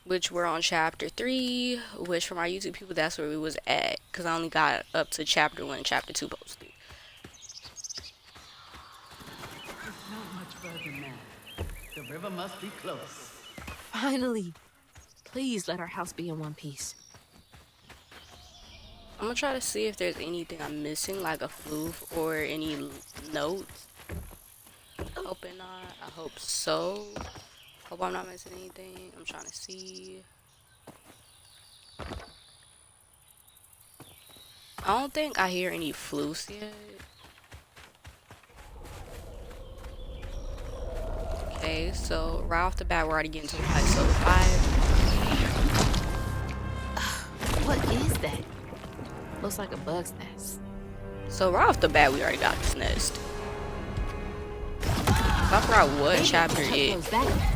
which we're on chapter 3, which for my YouTube people, that's where we was at, because I only got up to chapter 1 and chapter 2 posted. It's not much further now. The river must be close. Finally. Please let our house be in one piece. I'm gonna try to see if there's anything I'm missing, like a floof or any notes. Hoping not. I hope so. Hope I'm not missing anything. I'm trying to see. I don't think I hear any floofs yet. Okay, so right off the bat, we're already getting to episode 5. What is that? Looks like a bug's nest. So right off the bat, we already got this nest. I forgot what Maybe chapter Chuck it. knows that.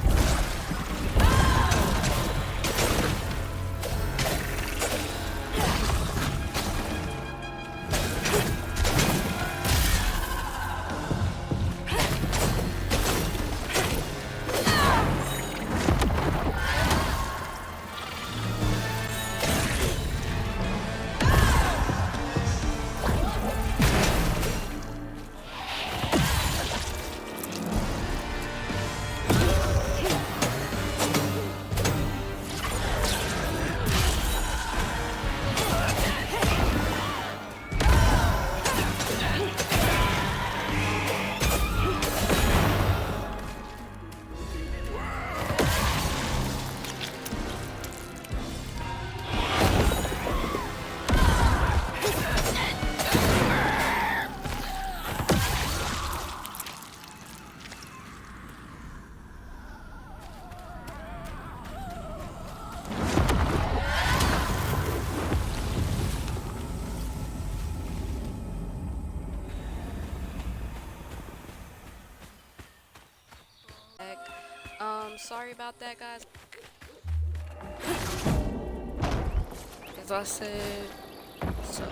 Sorry about that, guys. As I said, so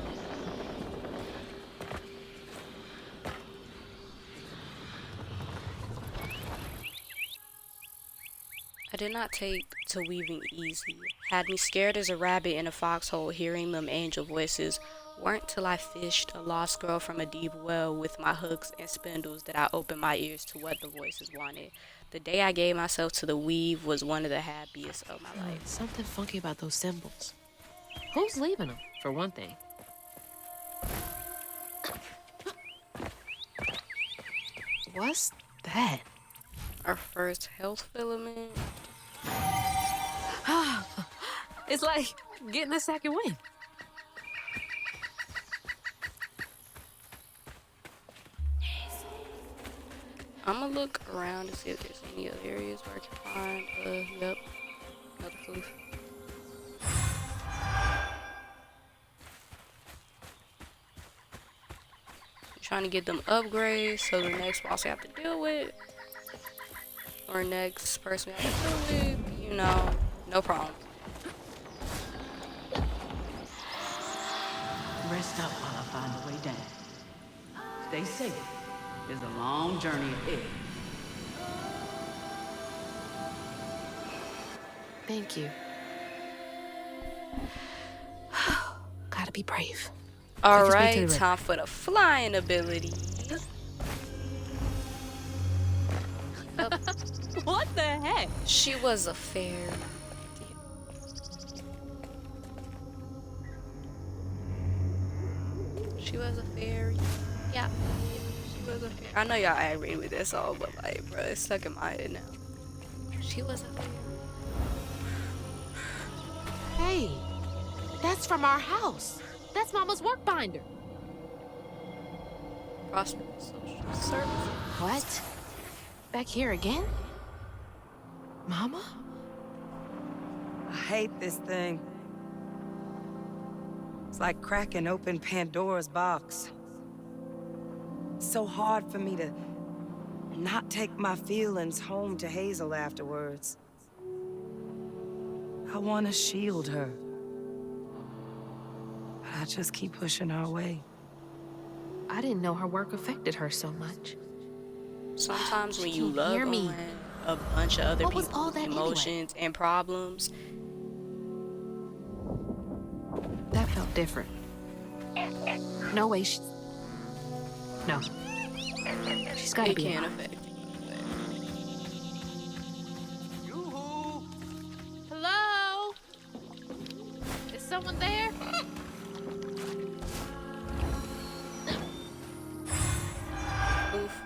I did not take to weaving easy. Had me scared as a rabbit in a foxhole, hearing them angel voices. Weren't till I fished a lost girl from a deep well with my hooks and spindles that I opened my ears to what the voices wanted. The day I gave myself to the weave was one of the happiest of my life. Something funky about those symbols. Who's leaving them, for one thing? What's that? Our first health filament. It's like getting a second wind. I'm gonna look around to see if there's any other areas where I can find, yep, another floof. I'm trying to get them upgrades so the next boss I have to deal with, or next person I have to deal with, you know, no problem. Rest up while I find the way down. Stay safe. There's a long journey ahead. Thank you. Gotta be brave. Alright, time for the flying ability. What the heck? She was a fairy. She was a fairy. Yeah. She was a fairy. I know y'all angry with that song, but like, bro, it's stuck in my head now. She was a fairy. Hey, that's from our house. That's Mama's work binder. Prosperous social service. What? Back here again? Mama? I hate this thing. It's like cracking open Pandora's box. It's so hard for me to not take my feelings home to Hazel afterwards. I want to shield her. But I just keep pushing our way. I didn't know her work affected her so much. Sometimes when She you can't love hear me. a bunch of other What was all people's that anyway? emotions and problems. That felt different. No way No. She's gotta It be can alive. affect you. Hello? Is someone there? Oof.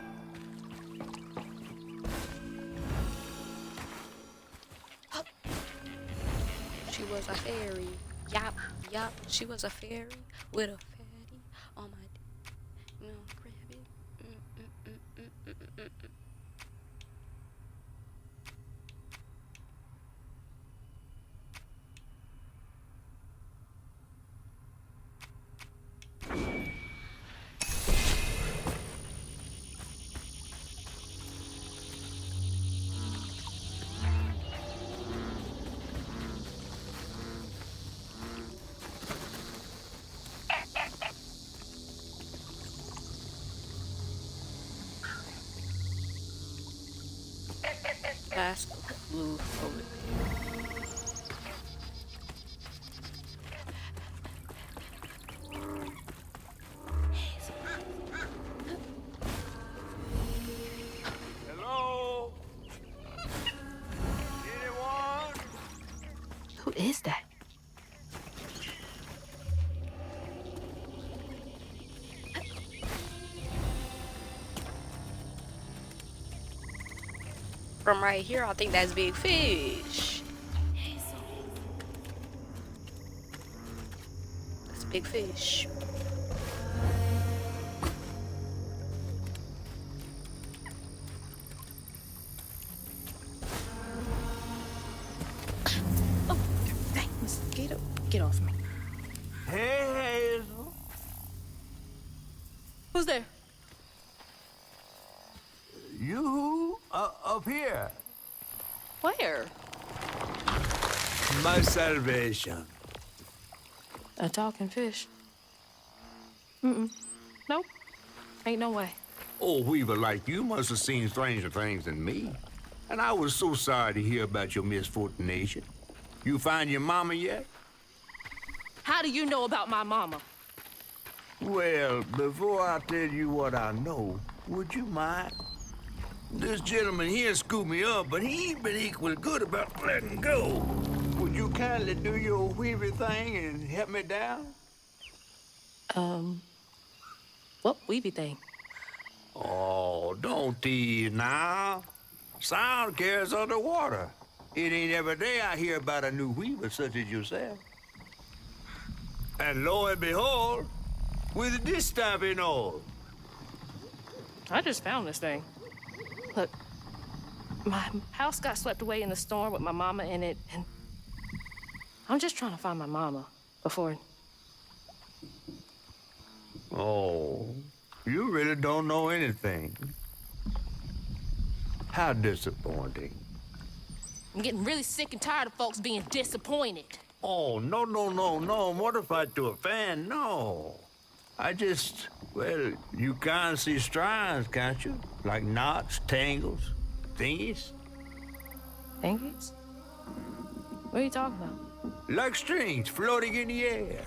She was a fairy. Yop, yop. She was a fairy with a fatty on my grab it. That's blue over there. Hello? Anyone? Who is that? From right here, I think that's Big Fish. That's Big Fish. Oh, dang, mosquito. Get off me. Hey, Hazel. Who's there? You up here. Where? My salvation. A talking fish. Nope. Ain't no way. Oh, Weaver, like you must have seen stranger things than me. And I was so sorry to hear about your misfortune. You find your mama yet? How do you know about my mama? Well, before I tell you what I know, would you mind? This gentleman here scooped me up, but he ain't been equal good about letting go. Would you kindly do your Weaver thing and help me down? What weavy thing? Oh, don't tease now. Sound carries underwater. It ain't every day I hear about a new weaver such as yourself. And lo and behold, with this stopping all. I just found this thing. Look, my house got swept away in the storm with my mama in it, and I'm just trying to find my mama before. Oh, you really don't know anything. How disappointing. I'm getting really sick and tired of folks being disappointed. Oh, no, mortified to a fan, no. I just, well, you can't see strands, can't you? Like knots, tangles, thingies. Thingies? What are you talking about? Like strings floating in the air.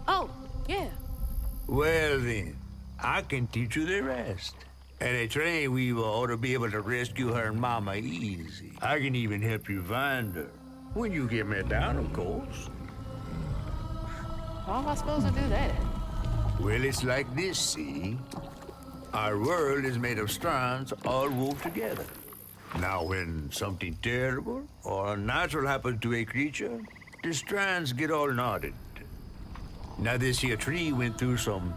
Oh, yeah. Well then, I can teach you the rest. And a train weaver ought to be able to rescue her mama easy. I can even help you find her. When you get me down, of course. How am I supposed to do that? Well, it's like this, see? Our world is made of strands all wove together. Now, when something terrible or unnatural happens to a creature, the strands get all knotted. Now, this here tree went through some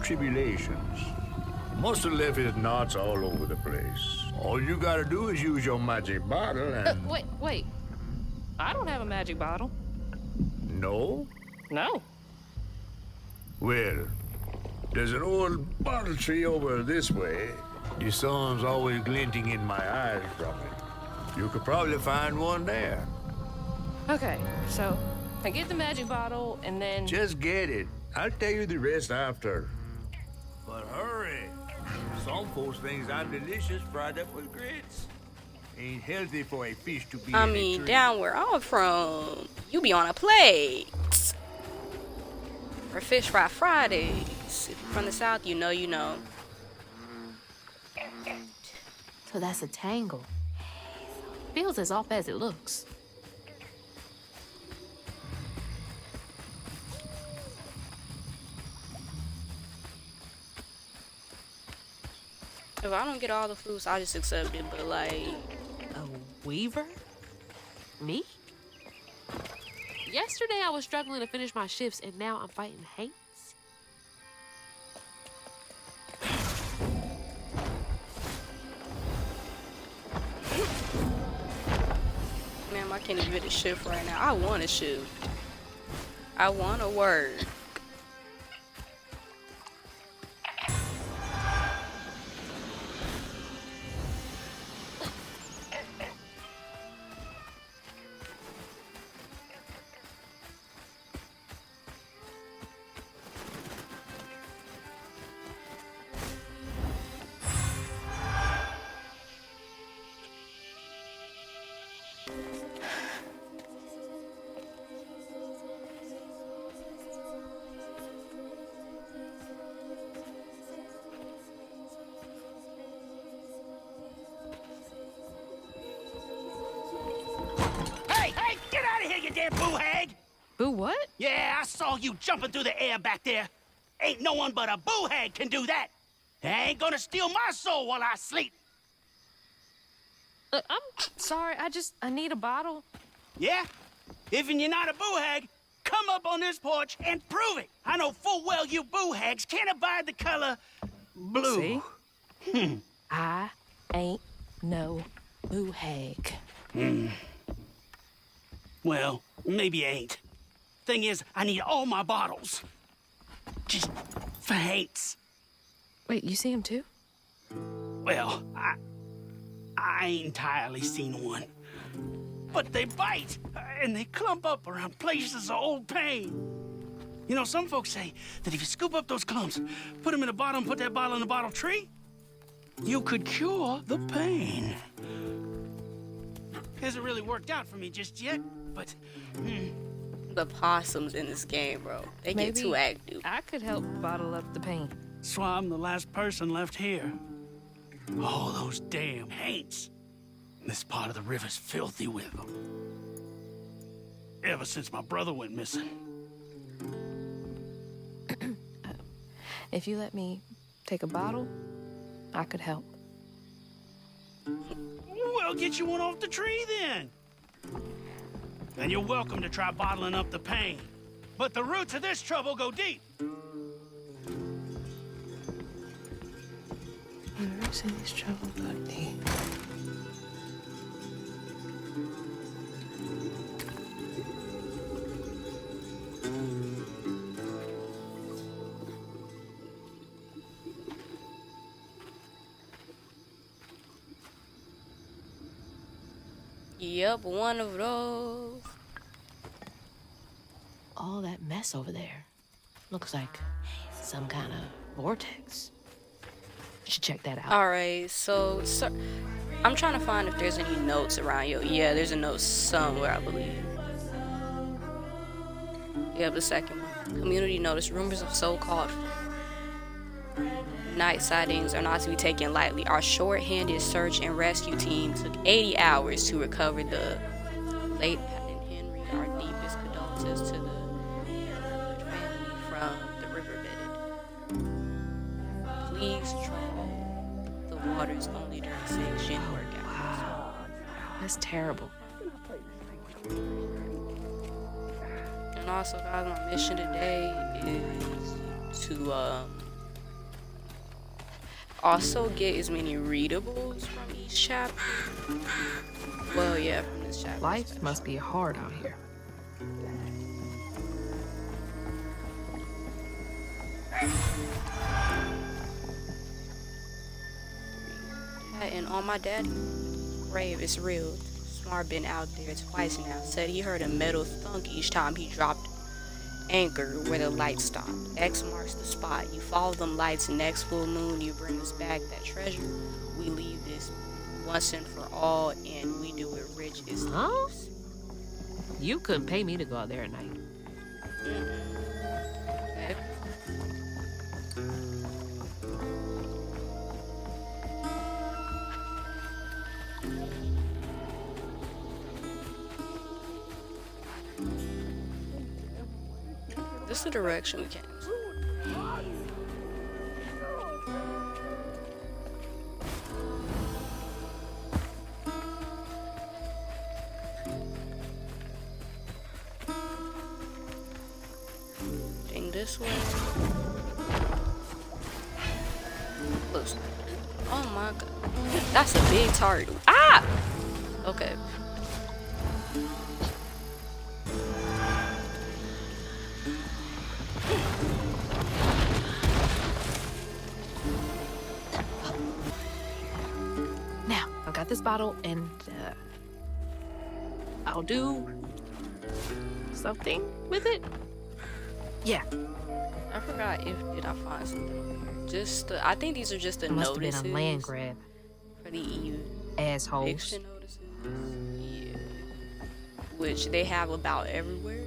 tribulations. Must have left his knots all over the place. All you gotta do is use your magic bottle and... Wait. I don't have a magic bottle. No? No. Well, there's an old bottle tree over this way. The sun's always glinting in my eyes from it. You could probably find one there. Okay, so I get the magic bottle and then... Just get it. I'll tell you the rest after. But hurry. Some folks think I'm delicious fried up with grits. Ain't healthy for a fish to be I in a mean, tree. down where I'm from, you be on a plate. Or Fish Fry Fridays. If you're from the South, you know, you know. So that's a tangle. Feels as off as it looks. If I don't get all the fruits, I just accept it. But like, A weaver? Me? Yesterday I was struggling to finish my shifts, and now I'm fighting hates. man, I can't even get a shift right now. I want a shift. I want to work. Hey, get out of here, you damn boo hag! Boo what? Yeah, I saw you jumping through the air back there. Ain't no one but a boo hag can do that. They ain't gonna steal my soul while I sleep. I'm sorry, I need a bottle. Yeah? If you're not a boo hag, come up on this porch and prove it. I know full well you boo hags can't abide the color blue. See? I ain't no boo hag. Well, maybe you ain't. Thing is, I need all my bottles. Just for hates. Wait, you see him too? Well, I ain't entirely seen one. But they bite, and they clump up around places of old pain. You know, some folks say that if you scoop up those clumps, put them in a bottle and put that bottle in a bottle tree, you could cure the pain. Hasn't really worked out for me just yet, but... The possums in this game, bro. They get Maybe too active. I could help bottle up the pain. That's why I'm the last person left here. All those damn haints. This part of the river's filthy with them. Ever since my brother went missing. If you let me take a bottle, I could help. Well, get you one off the tree then. And you're welcome to try bottling up the pain. But the roots of this trouble go deep. Roots in this trouble go deep. Yep, one of those. All that mess over there looks like some kind of vortex. Should check that out. Alright, so I'm trying to find if there's any notes around you. Yeah, there's a note somewhere, I believe. Yeah, the second one. Community notice. Rumors of so-called night sightings are not to be taken lightly. Our short-handed search and rescue team took 80 hours to recover the late Patton Henry. Our deepest condolences to the family from the riverbed. Please trawl the waters only during sanctioned workouts. That's terrible. And also, guys, my mission today is to also get as many readables from each chapter. Well, yeah, from this chapter. Life must be hard out here. And on my daddy grave, it's real. Smart been out there twice now. Said he heard a metal thunk each time he dropped anchor where the lights stopped. X marks the spot. You follow them lights, next full moon, you bring us back that treasure. We leave this once and for all, and we do it rich as Huh? thieves. You couldn't pay me to go out there at night. Okay. This is the direction we came. Thing this way. Looks. Oh my god. That's a big target. Ah! Okay. Now, I've got this bottle, and I'll do something with it. Yeah. I forgot did I find something over here. Just I think these are just the It must have notices been a land grab. for the Assholes. eviction notices. Yeah. Which they have about everywhere.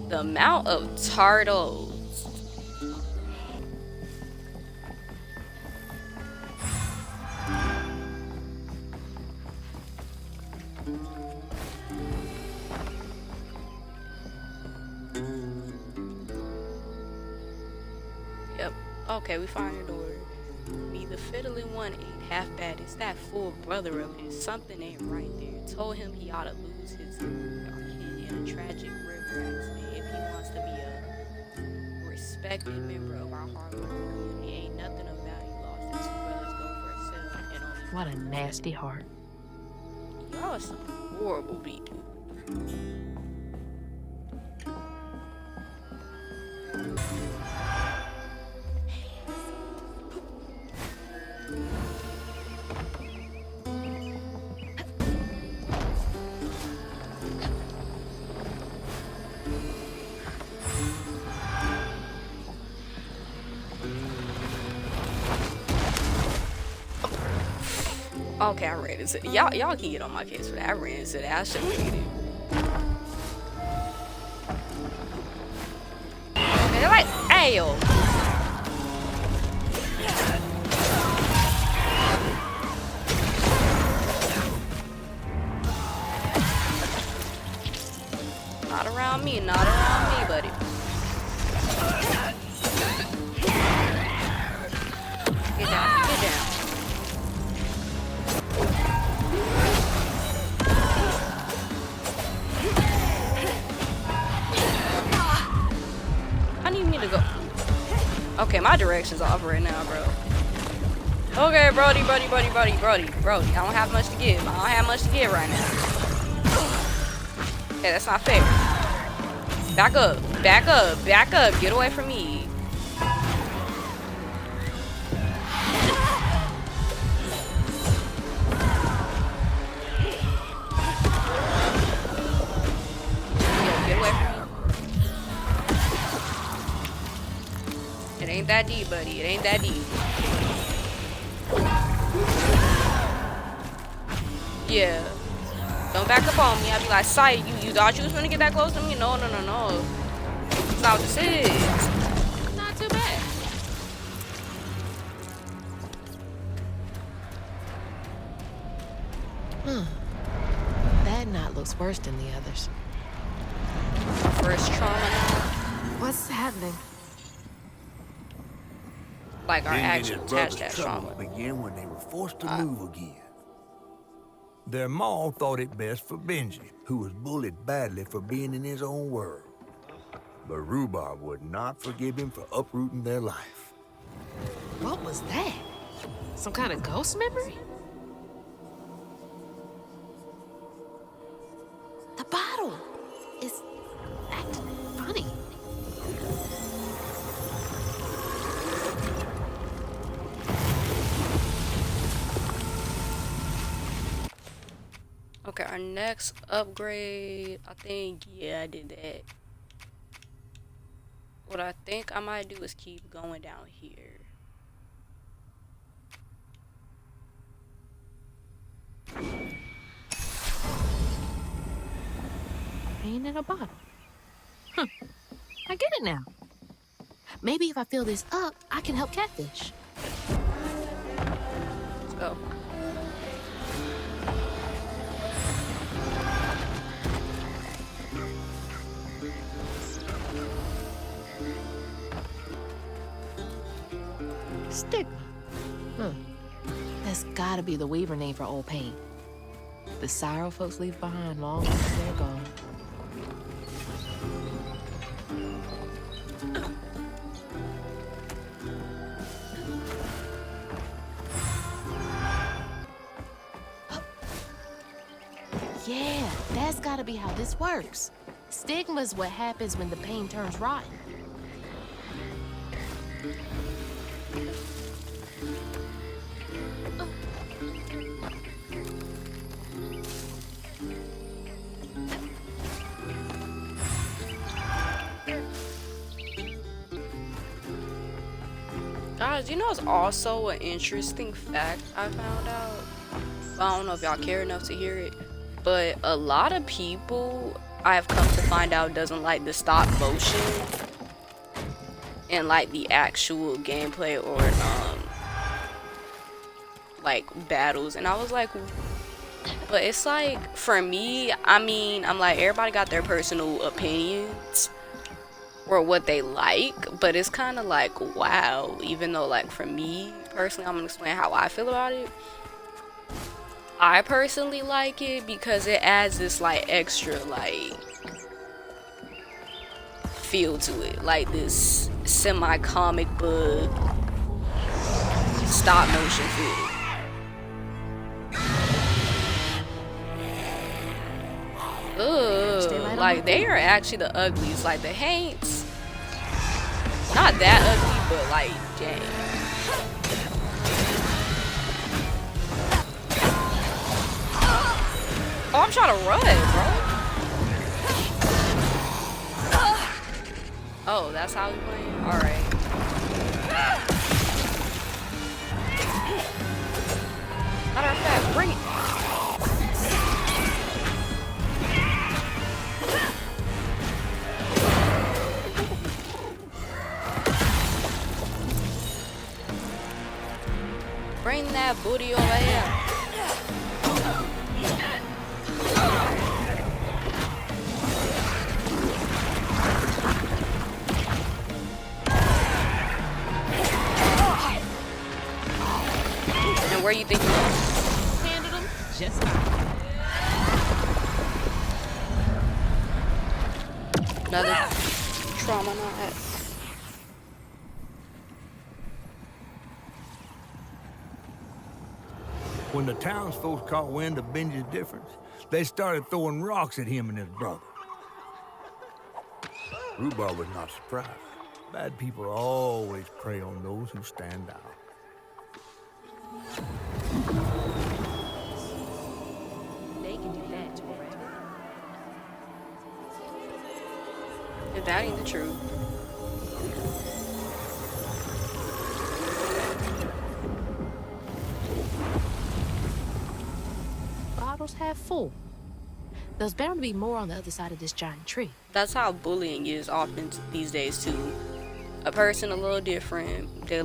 The amount of turtles. Yep. Okay, we find the door. Be the fiddling one ain't half bad. It's that full brother of his. Something ain't right there. Told him he ought to lose his kid in a tragic river accident if he wants to be a respected member of our hard-working community. Ain't nothing of value lost. The two brothers go for a sale and only. What a nasty heart. Y'all are some horrible people. Okay, I ran into y'all. Y'all can get on my case for that. I ran into that. I shouldn't have did it. Okay, they're like, ayo. Not around me. Not around me, buddy. Get down. Get down. I need me to go. Okay, my direction's off right now, bro. Okay, Brody. I don't have much to give. I don't have much to give right now. Hey, that's not fair. Back up. Back up. Back up. Get away from me. Get away from me. It ain't that deep, buddy. It ain't that deep. Yeah. Don't back up on me. I'll be like, Sight, you thought you was gonna get that close to me? No. That's not what this is. Not too bad. That knot looks worse than the others. First trauma now. What's happening? Like our Benji and actual his brother's attached trouble trauma. began when they were forced to move again. Their ma thought it best for Benji, who was bullied badly for being in his own world. But Rhubarb would not forgive him for uprooting their life. What was that? Some kind of ghost memory? The bottle is acting funny. Okay, our next upgrade, I think, yeah, I did that. What I think I might do is keep going down here. Pain in a bottle. I get it now. Maybe if I fill this up, I can help catfish. Let's go. Stigma. That's gotta be the Weaver name for old pain. The sorrow folks leave behind long after they're gone. Yeah, that's gotta be how this works. Stigma's what happens when the pain turns rotten. Guys, you know it's also an interesting fact I found out. I don't know if y'all care enough to hear it, but a lot of people I've come to find out doesn't like the stop motion and like the actual gameplay or like battles, and I was like, but it's like for me, I mean, I'm like, everybody got their personal opinions or what they like, but it's kind of like, wow, even though like for me personally, I'm gonna explain how I feel about it. I personally like it because it adds this like extra like feel to it, like this semi-comic book stop motion feel. Ugh, like they are actually the ugliest. Like the Haints, not that ugly, but like dang. Oh, I'm trying to run, bro. Oh, that's how we playing? Alright. Matter of fact, bring it. Bring that booty over here. And where you think you are? Handled him just fine. Another trauma knot. When the townsfolk caught wind of Benji's difference, they started throwing rocks at him and his brother. Rhubarb was not surprised. Bad people always prey on those who stand out. They can do that to a rabbit. If that ain't the truth. Bottles half full. There's bound to be more on the other side of this giant tree. That's how bullying is often these days too. A person a little different, they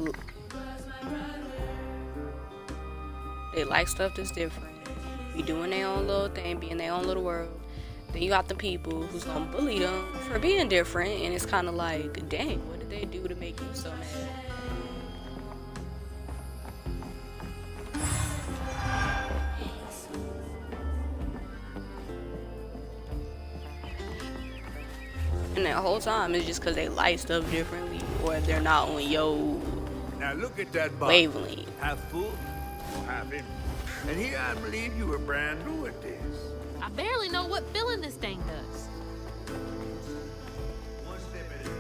like stuff that's different, be doing their own little thing, be in their own little world. Then you got the people who's gonna bully them for being different, and it's kind of like, dang, what did they do to make you so mad? And the whole time it's just because they like stuff differently, or they're not on your Now look at that bottle. wavelength. Half full or half empty. And here I believe you were brand new at this. I barely know what filling this thing does. One step at a time.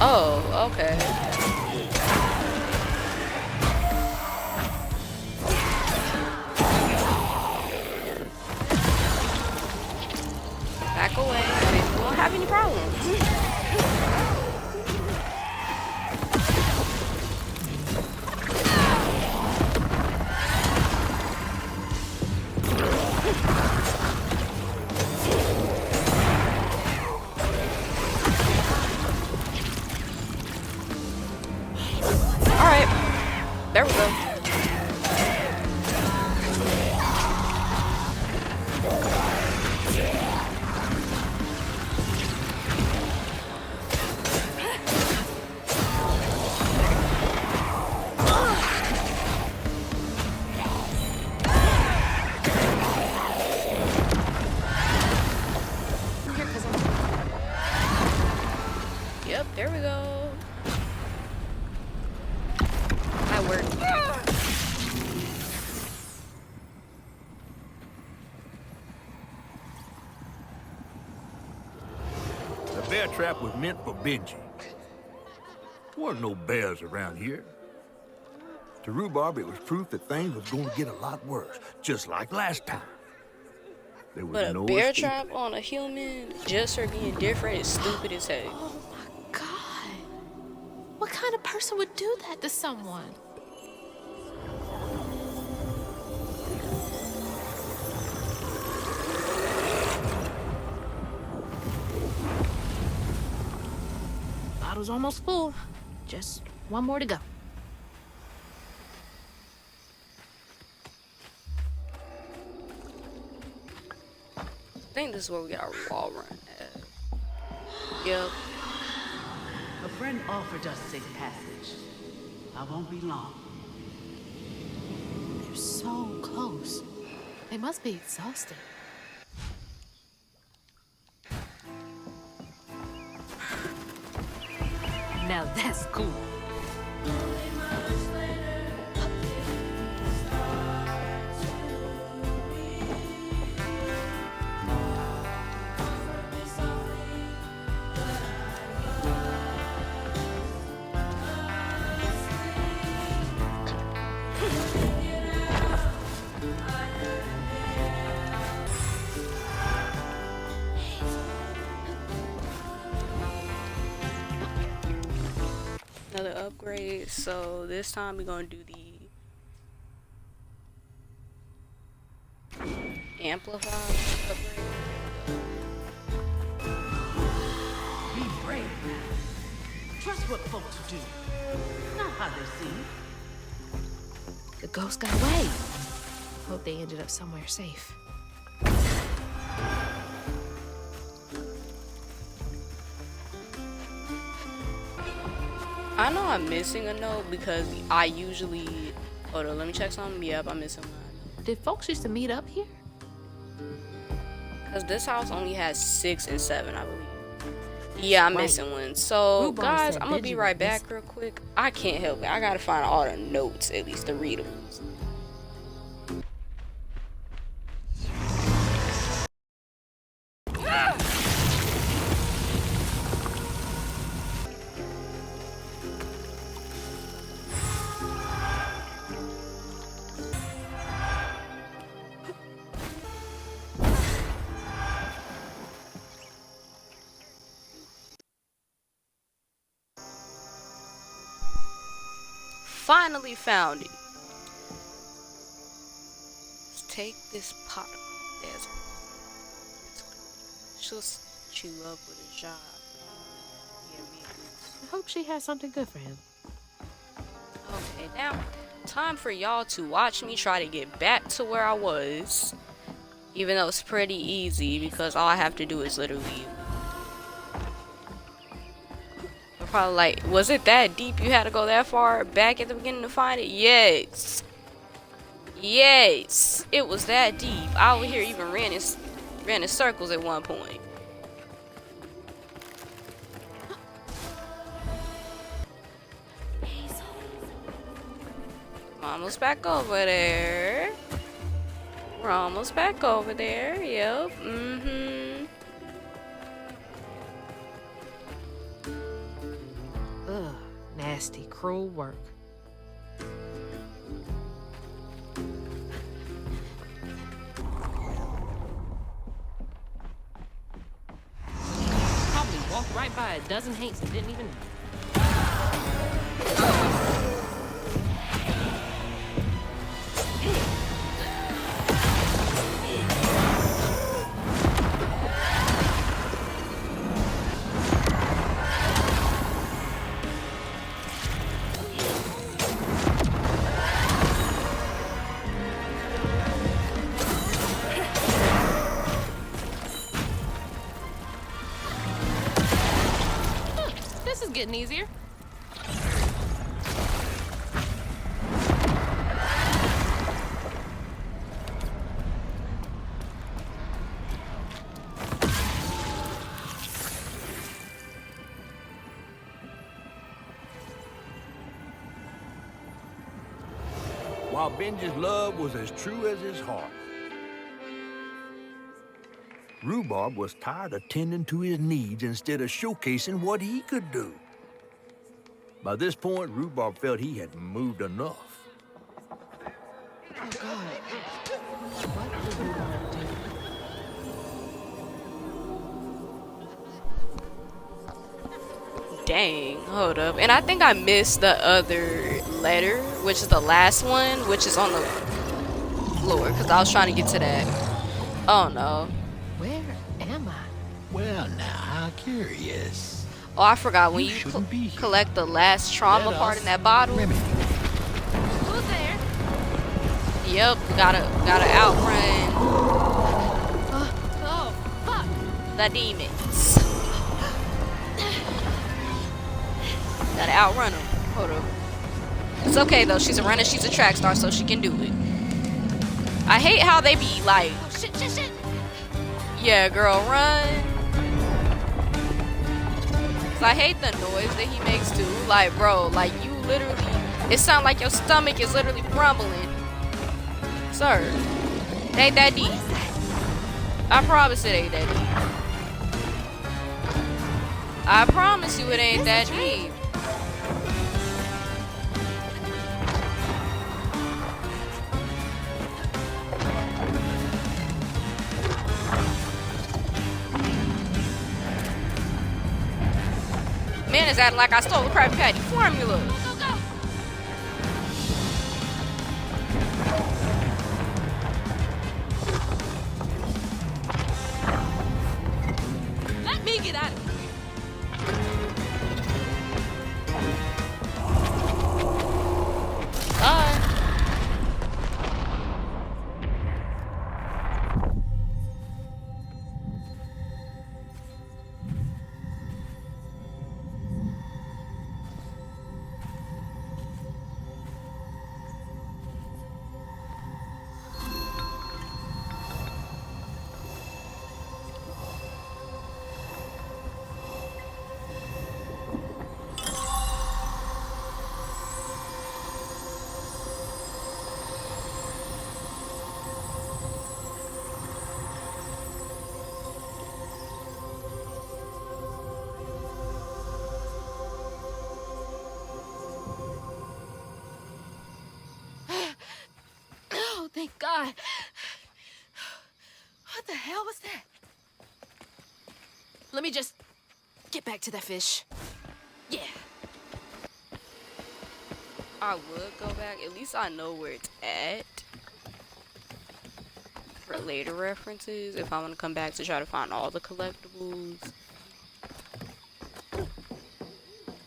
Oh, okay. have any problems. There we go. Yep, there we go. That worked. The bear trap was meant for Benji. Weren't no bears around here. To Rhubarb, it was proof that things was going to get a lot worse, just like last time. There was But a no bear escape. trap on a human just for being different is stupid as hell. Oh my God. What kind of person would do that to someone? Bottle's almost full. Just one more to go. I think this is where we get our wall run at. Yep. A friend offered us safe passage. I won't be long. They're so close. They must be exhausted. Now that's cool. Another upgrade. So this time we're gonna do the amplify upgrade. Be brave now. Trust what folks do, not how they seem. The ghost got away. Hope they ended up somewhere safe. I know I'm missing a note because I usually. Hold on, let me check something. Yep, I'm missing one. Did folks used to meet up here? Because this house only has 6 and 7, I believe. Yeah, I'm Right. missing one. So, Rhubarb guys, said I'm going to be Benji right was back real quick. I can't help it. I got to find all the notes, at least the readables. Finally found it. Let's take this pot of desert. She'll set you up with a job. Yeah, me. I hope she has something good for him. Okay, now time for y'all to watch me try to get back to where I was. Even though it's pretty easy because all I have to do is literally. You're probably like, was it that deep you had to go that far back at the beginning to find it? Yes. Yes. It was that deep. I over here even ran in circles at one point. Almost back over there. We're almost back over there. Yep. Ugh, nasty, cruel work. walked right by a dozen haints and didn't even know. This is getting easier. While Benji's love was as true as his heart, Rhubarb was tired of tending to his needs instead of showcasing what he could do. By this point, Rhubarb felt he had moved enough. Oh, God. What did we want to do? Dang, hold up. And I think I missed the other letter, which is the last one, which is on the floor, because I was trying to get to that. Oh no. Where am I? Well, now, how curious. Oh, I forgot. When you shouldn't be here. collect the last trauma Let part us in that bottle. remedy. Who's there? Yep, gotta outrun Oh, fuck. the demons. Gotta outrun them. Hold up. It's okay though. She's a runner. She's a track star, so she can do it. I hate how they be like, Oh, shit. yeah, girl, run. 'Cause I hate the noise that he makes too. Like, bro, like you literally, it sounds like your stomach is literally rumbling. Sir, it ain't that deep. I promise it ain't that deep. I promise you it ain't that deep. Man is acting like I stole the Krabby Patty formula. Go, go. Let me get out of here. Bye. Oh, thank God. What the hell was that? Let me just get back to that fish. Yeah. I would go back. At least I know where it's at. For later references, if I want to come back to try to find all the collectibles.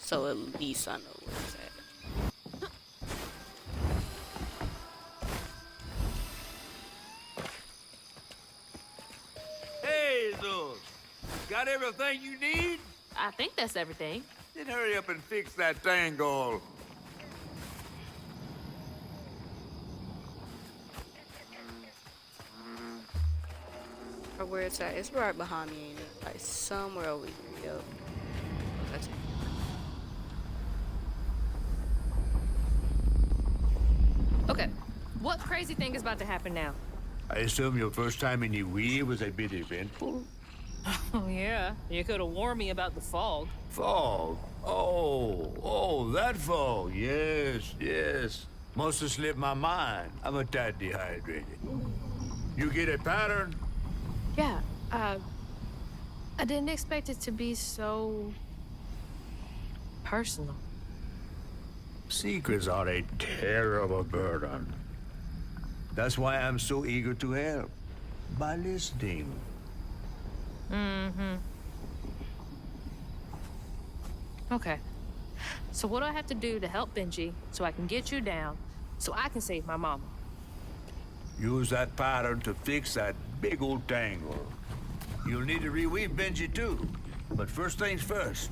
So at least I know where it's at. Hazel, got everything you need? I think that's everything. Then hurry up and fix that tangle. Or where it's at. It's right behind me, ain't it? Like somewhere over here, yo. That's it. Okay. What crazy thing is about to happen now? I assume your first time in the Wii was a bit eventful? Oh, yeah. You could have warned me about the fog. Fog? Oh, that fog. Yes. Must have slipped my mind. I'm a tad dehydrated. You get a pattern? Yeah, I didn't expect it to be so personal. Secrets are a terrible burden. That's why I'm so eager to help. By listening. Okay. So what do I have to do to help Benji so I can get you down so I can save my mama? Use that pattern to fix that big old tangle. You'll need to reweave Benji too. But first things first,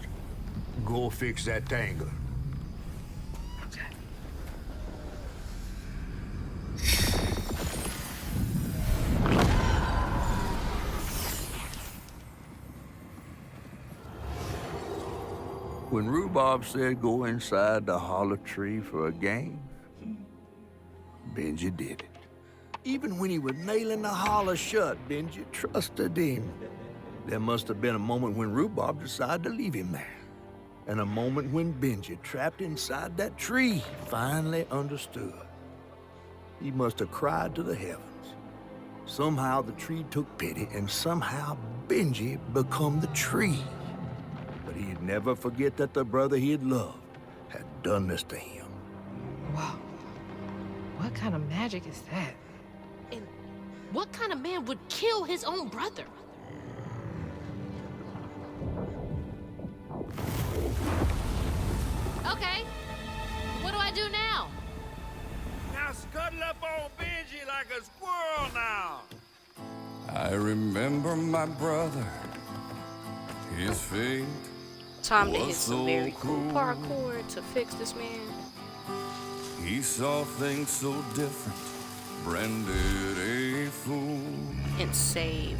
go fix that tangle. Okay. When Rhubarb said go inside the hollow tree for a game, Benji did it. Even when he was nailing the hollow shut, Benji trusted him. There must have been a moment when Rhubarb decided to leave him there. And a moment when Benji, trapped inside that tree, finally understood. He must have cried to the heavens. Somehow the tree took pity, and somehow Benji become the tree. But he'd never forget that the brother he had loved had done this to him. Wow. What kind of magic is that? And what kind of man would kill his own brother? Okay. What do I do now? Now scuttle up on Benji like a squirrel now. I remember my brother, his fate. Time to hit some very cool parkour to fix this man. He saw things so different, branded a fool. And save,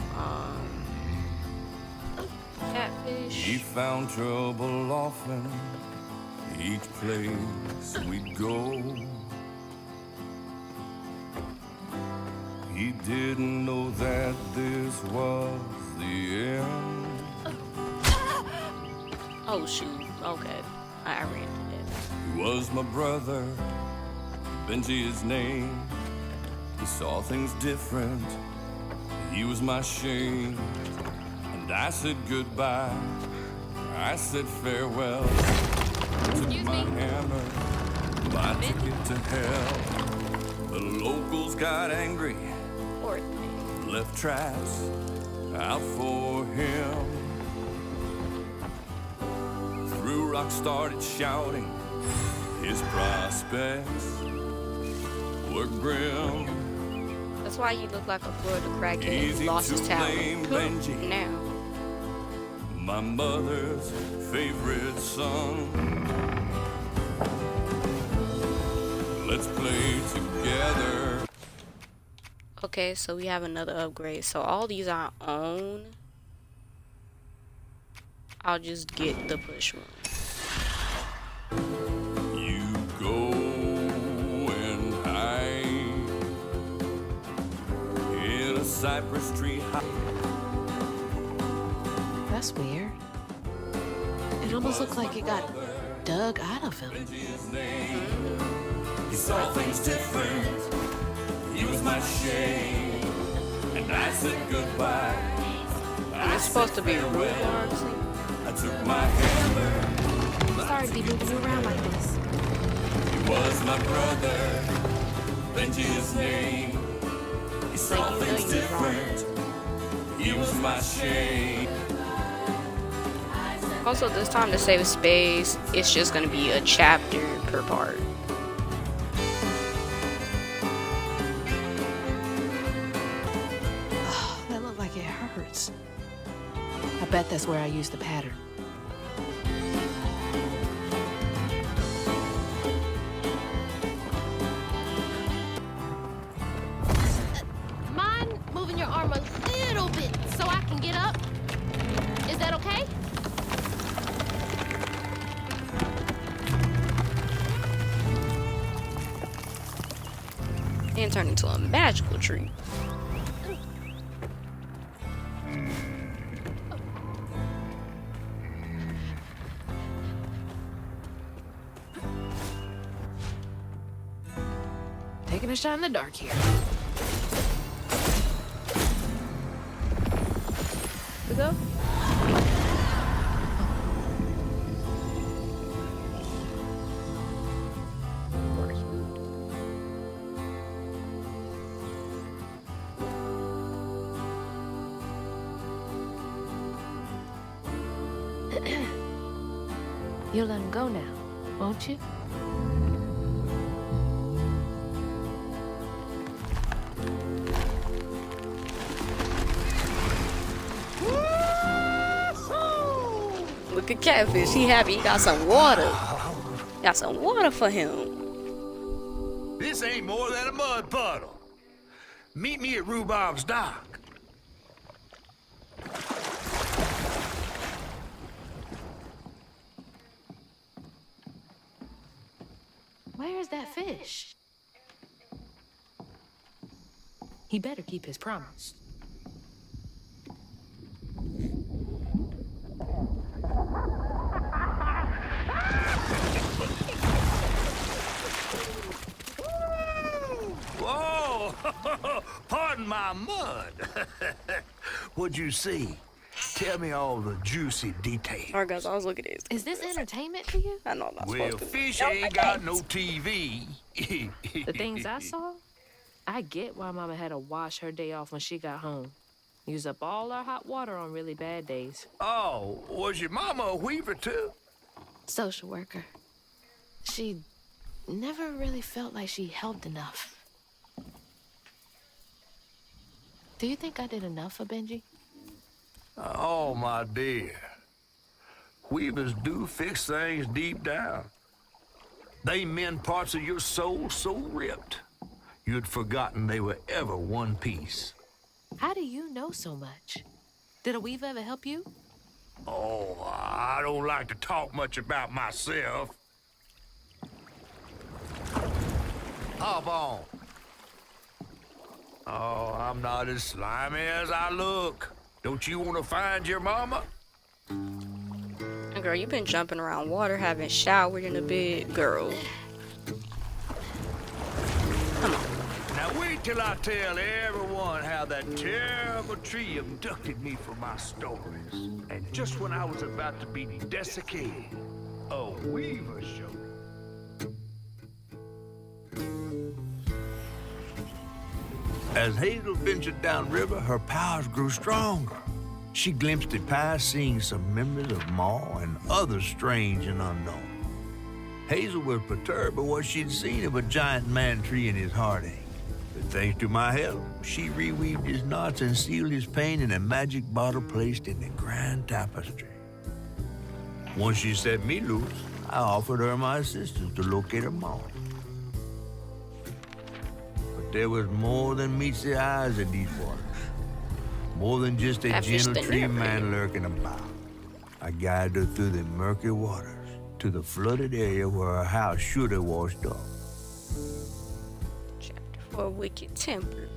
He Catfish. found trouble often, each place we'd go. He didn't know that this was the end. Oh shoot, okay. I ran into that. He was my brother, Benji his name. He saw things different, he was my shame. And I said goodbye, I said farewell. Took my hammer, my ticket to hell. The locals got angry, Poor thing. left traps out for him. Threw Rock started shouting, his prospects were grim. That's why he looked like a Florida crackhead Easy who lost his to blame talent. Benji. Now. My mother's favorite son. Let's play together. Okay, so we have another upgrade. So all these I own. I'll just get the push one. You go and hide in a cypress tree high. That's weird. It almost looked like it got dug out of him. He saw things different. He was my shame, and I said goodbye. It's supposed to be rhubarb. I took my hammer. Sorry to be moving you around like this. He was my brother, Benji his name. He saw things different. He was my shame. Also, this time to save space, it's just gonna be a chapter per part. Oh, that looked like it hurts. I bet that's where I used the pattern. Mind moving your arm a little bit so I can get up? Is that okay? And turn into a magical tree. Taking a shot in the dark here. We go? You'll let him go now, won't you? Look at Catfish. He happy. He got some water. Got some water for him. This ain't more than a mud puddle. Meet me at Rhubob's dock. Where is that fish? He better keep his promise. Whoa! Pardon my mud. What'd you see? Tell me all the juicy details. Alright, guys, I was looking at this. Is this entertainment for you? I know I'm not Well, supposed to. fish ain't got no TV. The things I saw? I get why Mama had to wash her day off when she got home. Use up all our hot water on really bad days. Oh, was your mama a weaver too? Social worker. She never really felt like she helped enough. Do you think I did enough for Benji? Oh, my dear. Weavers do fix things deep down. They mend parts of your soul so ripped, you'd forgotten they were ever one piece. How do you know so much? Did a weaver ever help you? Oh, I don't like to talk much about myself. Hop on. Oh, I'm not as slimy as I look. Don't you want to find your mama? Girl, you've been jumping around water, haven't showered in a bit, girl. Come on. Now wait till I tell everyone how that terrible tree abducted me for my stories. And just when I was about to be desiccated, a weaver showed up. As Hazel ventured downriver, her powers grew stronger. She glimpsed it past, seeing some members of Maw and others strange and unknown. Hazel was perturbed by what she'd seen of a giant man tree in his heartache. But thanks to my help, she reweaved his knots and sealed his pain in a magic bottle placed in the grand tapestry. Once she set me loose, I offered her my assistance to locate her Maw. But there was more than meets the eyes in these waters. More than just a gentle tree man lurking about. I guided her through the murky waters to the flooded area where her house should have washed off. Chapter 4, Wicked Temper.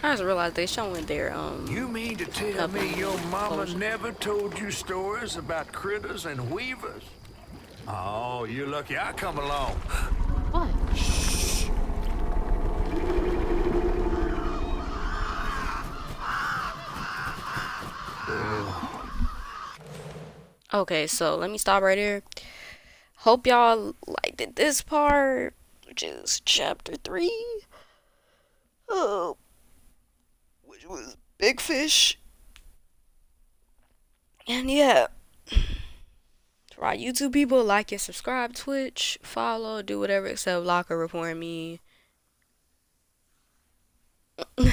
I just realized they showing their You mean to tell me your mama never told you stories about critters and weavers? Oh, you're lucky I come along. What? Shh. Okay, so let me stop right here. Hope y'all liked this part, which is chapter 3. Which was Big Fish. And yeah. For our YouTube people, like and subscribe, Twitch, follow, do whatever except lock or report me. Bye.